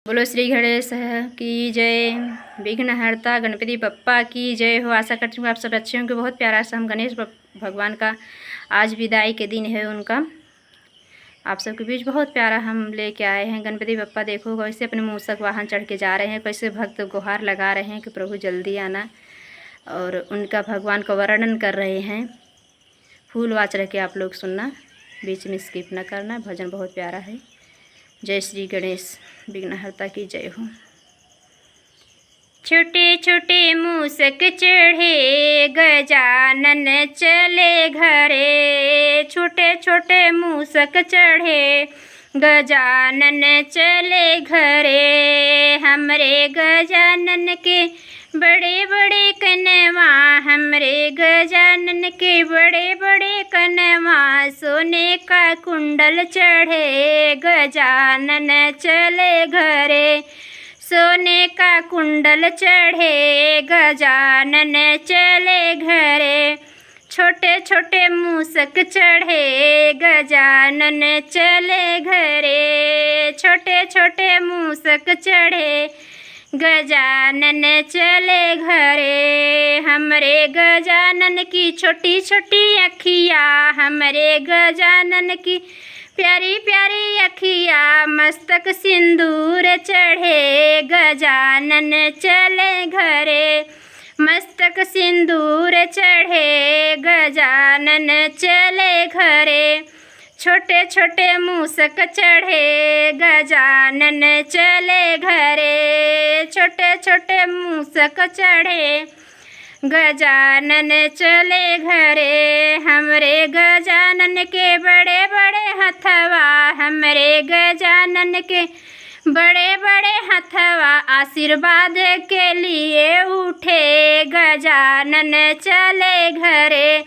बोलो श्री गणेश की जय, विघ्नहर्ता गणपति बप्पा की जय हो। आशा करती हूँ आप सब अच्छे होंगे। बहुत प्यारा सा हम गणेश भगवान का आज विदाई के दिन है उनका, आप सबके बीच बहुत प्यारा हम लेके आए हैं। गणपति बप्पा देखो कैसे अपने मूषक वाहन चढ़ के जा रहे हैं, कैसे भक्त गुहार लगा रहे हैं कि प्रभु जल्दी आना, और उनका भगवान का वर्णन कर रहे हैं। फूल वाच रह के आप लोग सुनना, बीच में स्किप न करना, भजन बहुत प्यारा है। जय श्री गणेश विघ्नहर्ता की जय हो। छोटे छोटे मूषक चढ़े गजानन चले घरे, छोटे छोटे मूषक चढ़े गजानन चले घरे। हमरे गजानन के बड़े बड़े कनवा, हमरे गजानन के बड़े बड़े कनवा, सोने का कुंडल चढ़े गजानन चले घरे, सोने का कुंडल चढ़े गजानन चले घरे। छोटे छोटे मूषक चढ़े गजानन चले घरे, छोटे छोटे मूषक चढ़े गजानन चले घरे। हमरे गजानन की छोटी छोटी अखिया, हमरे गजानन की प्यारी प्यारी अखिया, मस्तक सिंदूर चढ़े गजानन चले घरे, मस्तक सिंदूर चढ़े गजानन चले घरे। छोटे छोटे मूषक चढ़े गजानन चले घरे, छोटे छोटे मूषक चढ़े गजानन चले घरे। हमरे गजानन के बड़े बड़े हथवा, हमरे गजानन के बड़े बड़े हथवा, आशीर्वाद के लिए उठे गजानन चले घरे,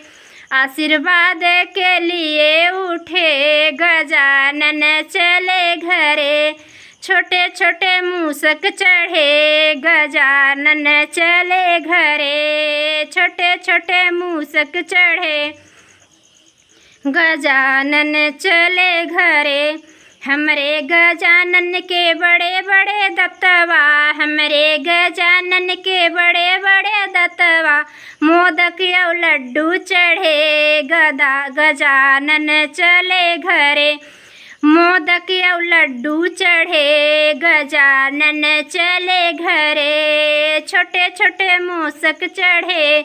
आशीर्वाद के लिए उठे गजानन चले घरे। छोटे छोटे मूषक चढ़े गजानन चले घरे, छोटे छोटे मूषक चढ़े गजानन चले घरे। हमरे गजानन के बड़े बड़े दत्तवा, हमरे गजानन के बड़े बड़े दत्तवा, मोदक और लड्डू चढ़े गजानन चले घरे, मोदक और लड्डू चढ़े गजानन चले घरे। छोटे छोटे मूषक चढ़े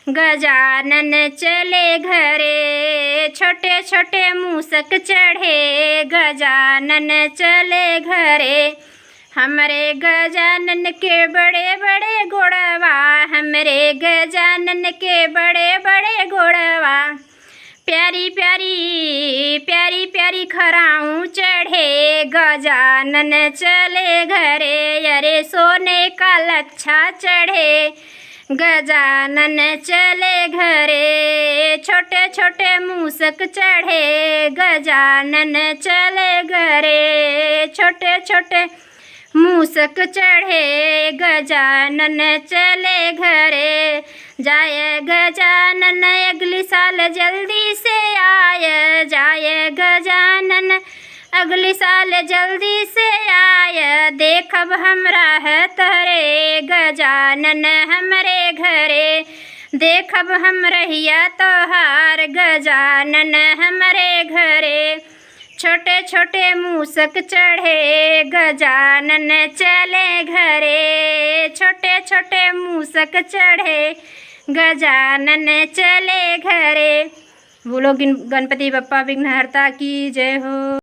गजानन चले घरे, छोटे छोटे मूषक चढ़े गजानन चले घरे। हमरे गजानन के बड़े बड़े गोड़वा, हमरे गजानन के बड़े बड़े गोड़वा, प्यारी प्यारी प्यारी प्यारी खराऊं चढ़े गजानन चले घरे। अरे सोने का लच्छा चढ़े गजानन चले घरे, छोटे छोटे मूषक चढ़े गजानन चले घरे, छोटे छोटे मूषक चढ़े गजानन चले घरे। जाए गजानन अगली साल जल्दी से आए, जाए गजानन अगली साल जल्दी से आए, देखब हमरा है तरे गजानन हमरे घरे, देखब हम रहिया तोहार गजानन हमरे घरे। छोटे छोटे मूषक चढ़े गजानन चले घरे, छोटे छोटे मूषक चढ़े गजानन चले घरे। बोलो गणपति बप्पा विघ्नहर्ता की जय हो।